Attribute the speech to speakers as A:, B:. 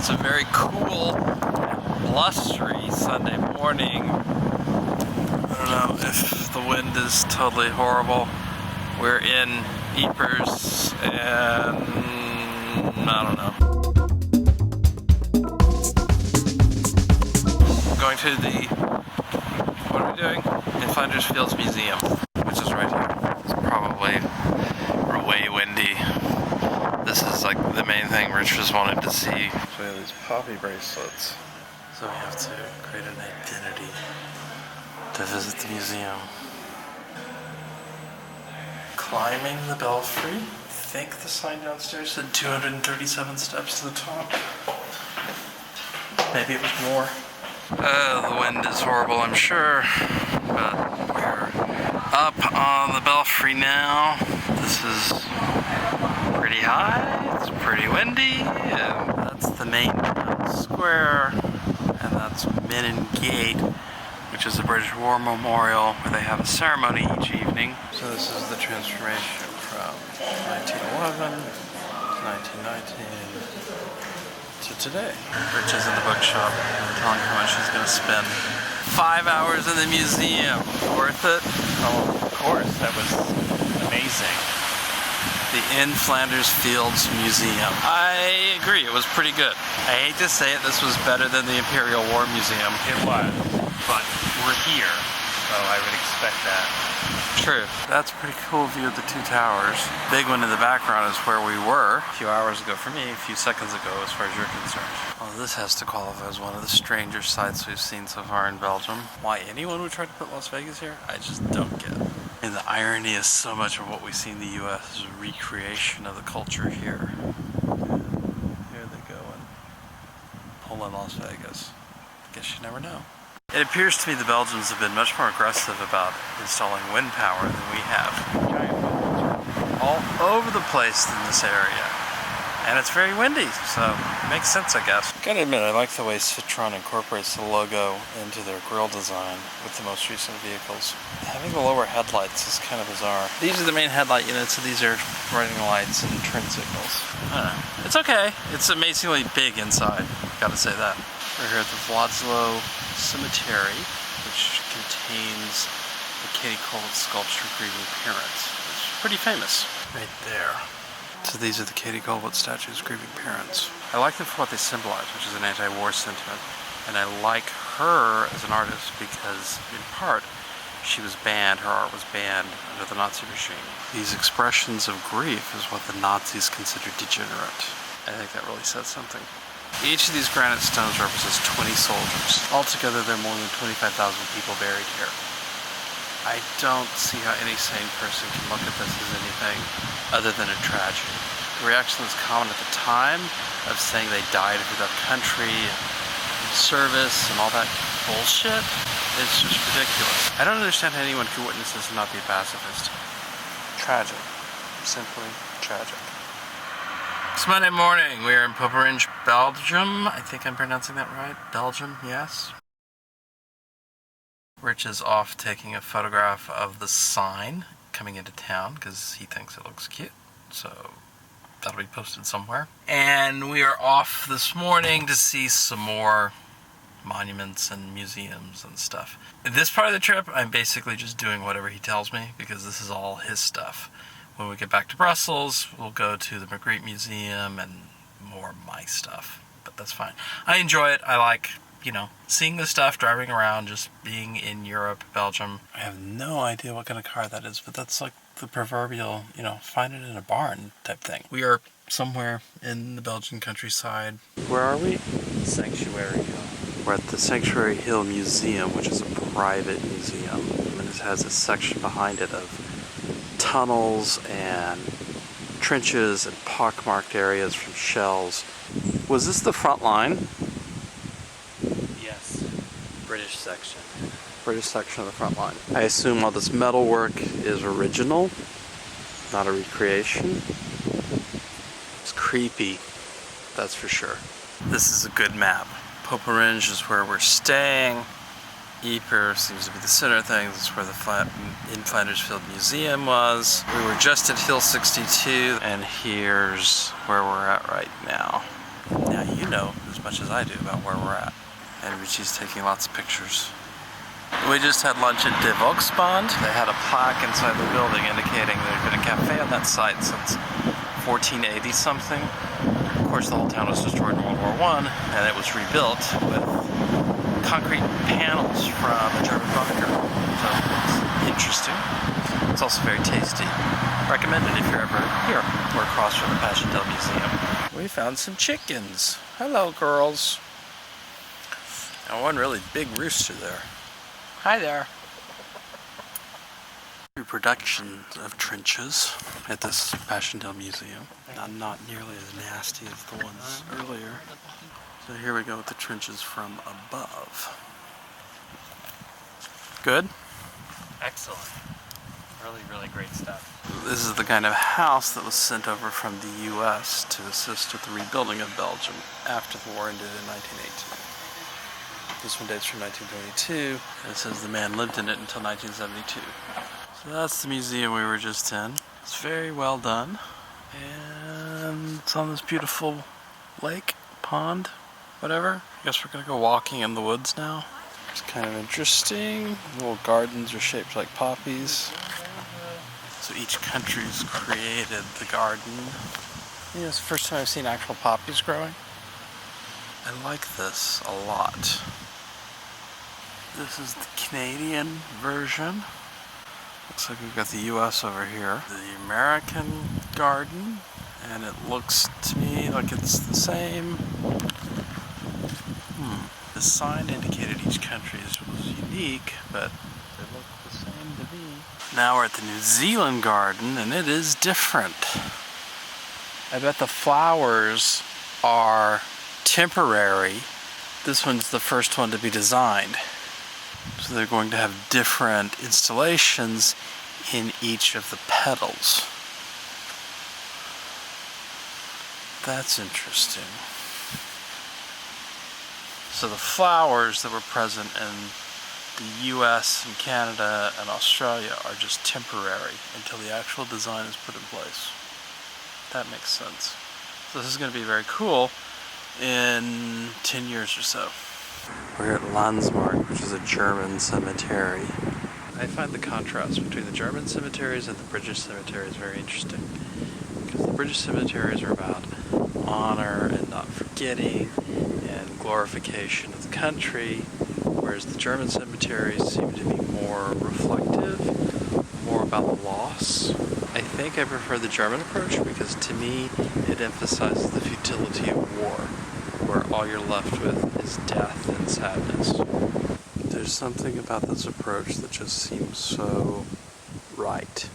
A: It's a very cool, blustery Sunday morning. I don't know if the wind is totally horrible. We're in Ieper's and I don't know. We're going to the, what are we doing? In Flanders Fields Museum, which is right here. It's probably way windy. This is like the main thing Rich just wanted to see. So we have these poppy bracelets. So we have to create an identity to visit the museum. Climbing the belfry. I think the sign downstairs said 237 steps to the top. Maybe it was more. The wind is horrible, I'm sure, but we're up on the belfry now. This is pretty high, it's pretty windy, and that's the main square, and that's Menin Gate, which is a British War memorial where they have a ceremony each evening. So this is the transformation from 1911 to 1919 to today. Rich is in the bookshop telling how much she's going to spend. 5 hours in the museum. Worth it?
B: Oh, of course. That was amazing.
A: The In Flanders Fields Museum. I agree, it was pretty good. I hate to say it, this was better than the Imperial War Museum.
B: It was, but we're here, so I would expect that.
A: True. That's a pretty cool view of the two towers. Big one in the background is where we were a few hours ago for me, a few seconds ago as far as you're concerned. Well, this has to qualify as one of the stranger sights we've seen so far in Belgium. Why anyone would try to put Las Vegas here, I just don't get. And the irony is so much of what we see in the US is a recreation of the culture here. Here they go and pull in Las Vegas. Guess you never know. It appears to me the Belgians have been much more aggressive about installing wind power than we have. All over the place in this area. And it's very windy, so it makes sense, I guess. Gotta admit, I like the way Citroën incorporates the logo into their grille design with the most recent vehicles. Having the lower headlights is kind of bizarre. These are the main headlight units, so these are running lights and turn signals. I don't know. It's okay. It's amazingly big inside, gotta say that. We're here at the Władysław Cemetery, which contains the Katie Colbert sculpture grieving parents. It's pretty famous. Right there. So these are the Katie Colbert statues grieving parents. I like them for what they symbolize, which is an anti-war sentiment. And I like her as an artist because, in part, she was banned, her art was banned under the Nazi regime. These expressions of grief is what the Nazis considered degenerate. I think that really says something. Each of these granite stones represents 20 soldiers. Altogether, there are more than 25,000 people buried here. I don't see how any sane person can look at this as anything other than a tragedy. The reaction was common at the time of saying they died for their country and service and all that bullshit. It's just ridiculous. I don't understand how anyone could witness this and not be a pacifist. Tragic. Simply tragic. It's Monday morning. We're in Poperinge, Belgium. I think I'm pronouncing that right. Belgium, yes. Rich is off taking a photograph of the sign coming into town because he thinks it looks cute. So that'll be posted somewhere. And we are off this morning to see some more monuments and museums and stuff. This part of the trip, I'm basically just doing whatever he tells me because this is all his stuff. When we get back to Brussels, we'll go to the Magritte Museum and more of my stuff. But that's fine. I enjoy it. I like, seeing the stuff, driving around, just being in Europe, Belgium. I have no idea what kind of car that is, but that's like the proverbial, find it in a barn type thing. We are somewhere in the Belgian countryside. Where are we?
B: Sanctuary Hill.
A: We're at the Sanctuary Hill Museum, which is a private museum. And it has a section behind it of tunnels and trenches and pockmarked areas from shells. Was this the front line?
B: Yes. British section.
A: British section of the front line. I assume all this metalwork is original, not a recreation. It's creepy, that's for sure. This is a good map. Poperinge is where we're staying. Ieper seems to be the center of things. It's where the In Flanders Field Museum was. We were just at Hill 62, and here's where we're at right now. Now, know as much as I do about where we're at. And Richie's taking lots of pictures. We just had lunch at De Volksbond. They had a plaque inside the building indicating there'd been a cafe on that site since 1480 something. Of course, the whole town was destroyed in World War I, and it was rebuilt with concrete panels from a German bunker. So it's interesting. It's also very tasty. Recommended if you're ever here or across from the Passendale Museum. We found some chickens. Hello, girls. And one really big rooster there. Hi there. Reproduction of trenches at this Passendale Museum. Not nearly as nasty as the ones earlier. So here we go with the trenches from above. Good?
B: Excellent. Really, really great stuff.
A: This is the kind of house that was sent over from the U.S. to assist with the rebuilding of Belgium after the war ended in 1918. This one dates from 1922, and it says the man lived in it until 1972. So that's the museum we were just in. It's very well done, and it's on this beautiful lake, pond, whatever. I guess we're gonna go walking in the woods now. It's kind of interesting. Little gardens are shaped like poppies. So each country's created the garden. You know, it's the first time I've seen actual poppies growing. I like this a lot. This is the Canadian version. Looks like we've got the US over here. The American garden, and it looks to me like it's the same. The sign indicated each country was unique, but they look the same to me. Now we're at the New Zealand garden, and it is different. I bet the flowers are temporary. This one's the first one to be designed. So they're going to have different installations in each of the petals. That's interesting. So the flowers that were present in the US and Canada and Australia are just temporary until the actual design is put in place. That makes sense. So this is going to be very cool in 10 years or so. We're at Landsmark, which is a German cemetery. I find the contrast between the German cemeteries and the British cemeteries very interesting. Because the British cemeteries are about honor and not forgetting and glorification of the country, whereas the German cemeteries seem to be more reflective, more about loss. I think I prefer the German approach because to me it emphasizes the futility of war, where all you're left with is death and sadness. There's something about this approach that just seems so right.